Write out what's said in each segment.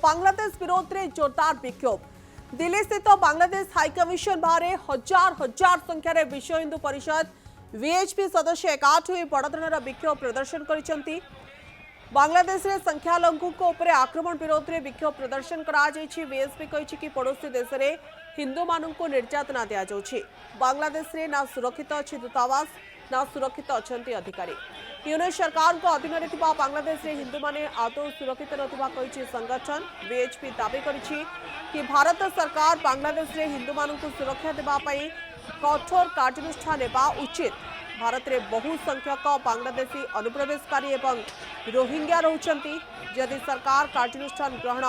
बांग्लादेश विरोध में जोरदार विक्षोभ। दिल्ली स्थित बांग्लादेश हाईकमिशन बाहर हजार हजार संख्यार विश्व हिंदू परिषद वीएचपी सदस्य एकाठ हो बड़धरण विक्षोभ प्रदर्शन कर बांग्लादेश रे संख्यालघु आक्रमण विरोध में विक्षोभ प्रदर्शन कर वीएचपी कही कि पड़ोसी देश में हिंदू मानू निर्यातना दि जाऊँगी। बांग्लादेश रे ना सुरक्षित अच्छी दूतावास ना सुरक्षित अच्छा अधिकारी। यूनिट सरकार को अधीन में बांग्लादेश रे हिंदू माने आदौ सुरक्षित नथिबा कहिछि संगठन। वीएचपी दाबी करिछि कि भारत सरकार बांग्लादेश रे हिंदू मानू सुरक्षा देबा पई कठोर कार्यानुष्ठान नेबा उचित। भारत रे बहु संख्यक बांग्लादेशी अनुप्रवेशकारी एवं रोहिंग्या रहउछंती। यदि सरकार कार्यानुष्ठान ग्रहण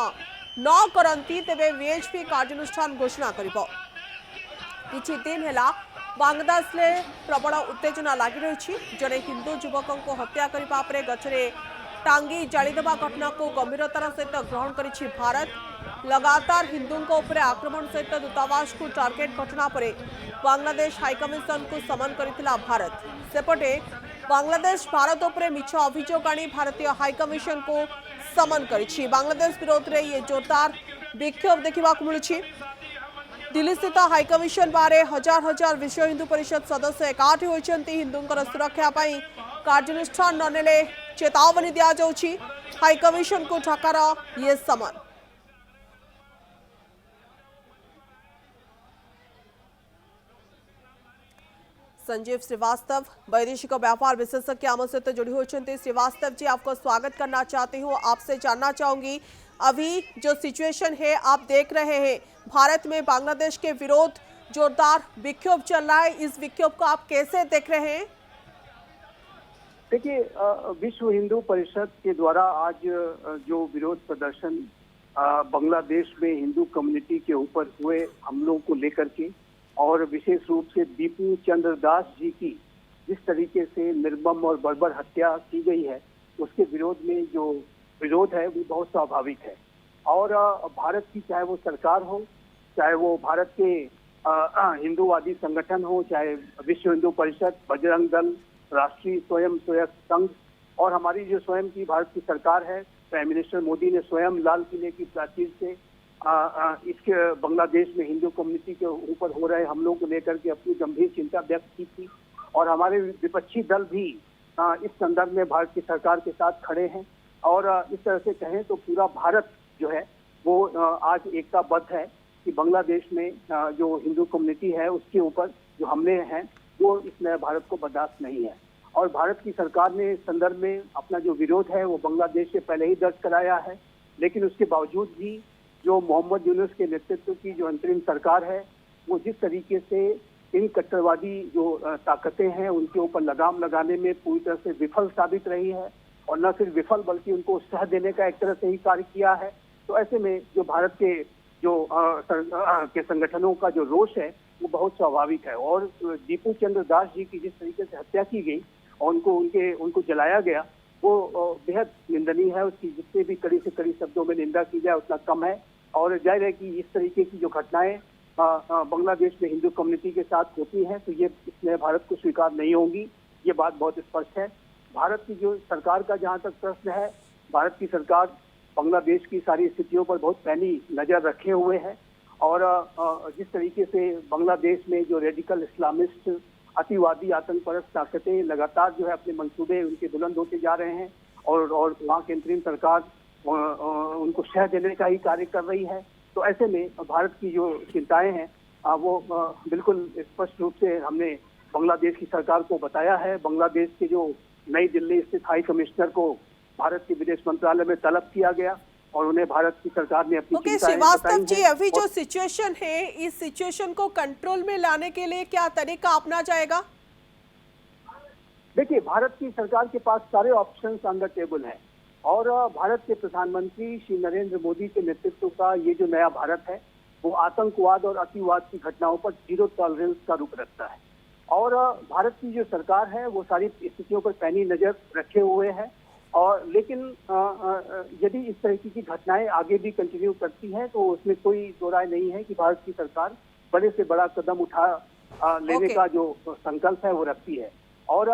न करंती तेबे वीएचपी कार्यानुष्ठान घोषणा करिबो। किछि दिन हेला बांग्लादेश में प्रबल उत्तेजना लगी रही। जड़े हिंदू युवक को हत्या करने गछरे टांगी जालीदेवा घटना को गंभीरतार सहित ग्रहण करिछि भारत। लगातार हिंदुओं उपर आक्रमण सहित दूतावास को टार्गेट घटना पर बांग्लादेश हाईकमिशन को समन करथिला भारत। सेपटे बांग्लादेश भारत उपर मिछ अभियोग आनी भारतीय हाईकमिशन को समन करिछि। बांग्लादेश विरोध में ये जोरदार विक्षोभ देखा मिलुछि। दिल्ली स्थित हाईकमिशन बाहर हजार हजार विश्व हिंदू परिषद सदस्य एकाठी होती। हिंदूंकर सुरक्षा पाई कार्यानुष्ठान न नेले चेतावनी दिया जाउछि। हाईकमिशन को ढाकार ये समन। संजीव श्रीवास्तव वैदेशिक व्यापार विशेषज्ञ आम सहित जोड़ी होती। श्रीवास्तव जी, आपको स्वागत करना चाहती हूँ। आपसे जानना चाहूंगी, अभी जो सिचुएशन है आप देख रहे हैं, भारत में बांग्लादेश के विरोध जोरदार विक्षोभ चल रहा है, इस विक्षोभ को आप कैसे देख रहे हैं? देखिए, विश्व हिंदू परिषद के द्वारा आज जो विरोध प्रदर्शन बांग्लादेश में हिंदू कम्युनिटी के ऊपर हुए हमलों को लेकर के और विशेष रूप से दीपू चंद्र दास जी की जिस तरीके से निर्मम और बर्बर हत्या की गई है, उसके विरोध में जो विरोध है वो बहुत स्वाभाविक है। और भारत की चाहे वो सरकार हो, चाहे वो भारत के हिंदूवादी संगठन हो, चाहे विश्व हिंदू परिषद, बजरंग दल, राष्ट्रीय स्वयं सेवक संघ और हमारी जो स्वयं की भारत की सरकार है, प्राइम मिनिस्टर मोदी ने स्वयं लाल किले की प्राचीर से इसके बांग्लादेश में हिंदू कम्युनिटी के ऊपर हो रहे हमलों को लेकर के अपनी गंभीर चिंता व्यक्त की थी। और हमारे विपक्षी दल भी इस संदर्भ में भारत की सरकार के साथ खड़े हैं। और इस तरह से कहें तो पूरा भारत जो है वो आज एकताबद्ध है कि बांग्लादेश में जो हिंदू कम्युनिटी है उसके ऊपर जो हमले हैं वो इस नए भारत को बर्दाश्त नहीं है। और भारत की सरकार ने इस संदर्भ में अपना जो विरोध है वो बांग्लादेश से पहले ही दर्ज कराया है। लेकिन उसके बावजूद भी जो मोहम्मद यूनुस के नेतृत्व की जो अंतरिम सरकार है वो जिस तरीके से इन कट्टरवादी जो ताकतें हैं उनके ऊपर लगाम लगाने में पूरी तरह से विफल साबित रही है। और न सिर्फ विफल बल्कि उनको सह देने का एक तरह से ही कार्य किया है। तो ऐसे में जो भारत के जो के संगठनों का जो रोष है वो बहुत स्वाभाविक है। और दीपू चंद्र दास जी की जिस तरीके से हत्या की गई और उनको जलाया गया वो बेहद निंदनीय है। उसकी जितने भी कड़ी से कड़ी शब्दों में निंदा की जाए उतना कम है। और जाहिर है कि इस तरीके की जो घटनाएं बांग्लादेश में हिंदू कम्युनिटी के साथ होती हैं तो ये इस नए भारत को स्वीकार नहीं होंगी, ये बात बहुत स्पष्ट है। भारत की जो सरकार का जहां तक प्रश्न है, भारत की सरकार बांग्लादेश की सारी स्थितियों पर बहुत पैनी नजर रखे हुए है। और जिस तरीके से बांग्लादेश में जो रेडिकल इस्लामिस्ट अतिवादी आतंकपरस्त ताकतें लगातार जो है अपने मंसूबे उनके बुलंद होते जा रहे हैं और वहाँ की अंतरिम सरकार उनको शह देने का ही कार्य कर रही है। तो ऐसे में भारत की जो चिंताएं हैं वो बिल्कुल स्पष्ट रूप से हमने बांग्लादेश की सरकार को बताया है। बांग्लादेश के जो नई दिल्ली स्थित हाई कमिश्नर को भारत के विदेश मंत्रालय में तलब किया गया और उन्हें भारत की सरकार ने अपनी श्रीवास्तव जी, अभी जो सिचुएशन है इस सिचुएशन को कंट्रोल में लाने के लिए क्या तरीका अपना जाएगा? देखिए, भारत की सरकार के पास सारे ऑप्शंस ऑन द टेबल हैं। और भारत के प्रधानमंत्री श्री नरेंद्र मोदी के नेतृत्व का ये जो नया भारत है वो आतंकवाद और अतिवाद की घटनाओं पर जीरो टॉलरेंस का रुख रखता है। और भारत की जो सरकार है वो सारी स्थितियों पर पैनी नजर रखे हुए है। और लेकिन यदि इस तरह की घटनाएं आगे भी कंटिन्यू करती हैं तो उसमें कोई दो राय नहीं है कि भारत की सरकार बड़े से बड़ा कदम उठा लेने का जो संकल्प है वो रखती है। और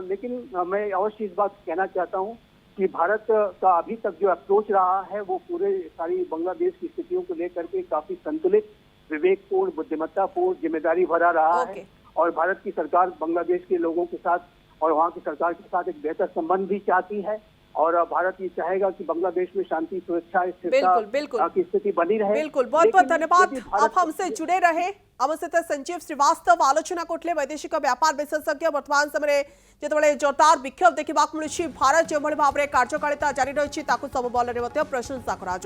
लेकिन मैं अवश्य इस बात कहना चाहता हूं कि भारत का अभी तक जो अप्रोच रहा है वो पूरे सारी बांग्लादेश की स्थितियों को लेकर के काफी संतुलित, विवेकपूर्ण, बुद्धिमत्तापूर्ण, जिम्मेदारी भरा रहा ओके। है। और भारत की सरकार बांग्लादेश के लोगों के साथ और वहाँ की सरकार के साथ एक बेहतर संबंध भी चाहती है। और भारत ये चाहेगा कि बांग्लादेश में शांति, सुरक्षा, बिल्कुल, बिल्कुल। स्थिरता की स्थिति बनी रहे। बिल्कुल, बहुत बहुत लेकिन धन्यवाद। यदि आप भारत- हमसे जुड़े रहे। आम सहित संजीव श्रीवास्तव आलोचना करते वैदेशिक व्यापार विशेषज्ञ। वर्तमान समय जिते जोरदार विक्षोभ देखा मिलूँ, भारत जो भाव में कार्यकारिता जारी रही, सब बल में प्रशंसा करा।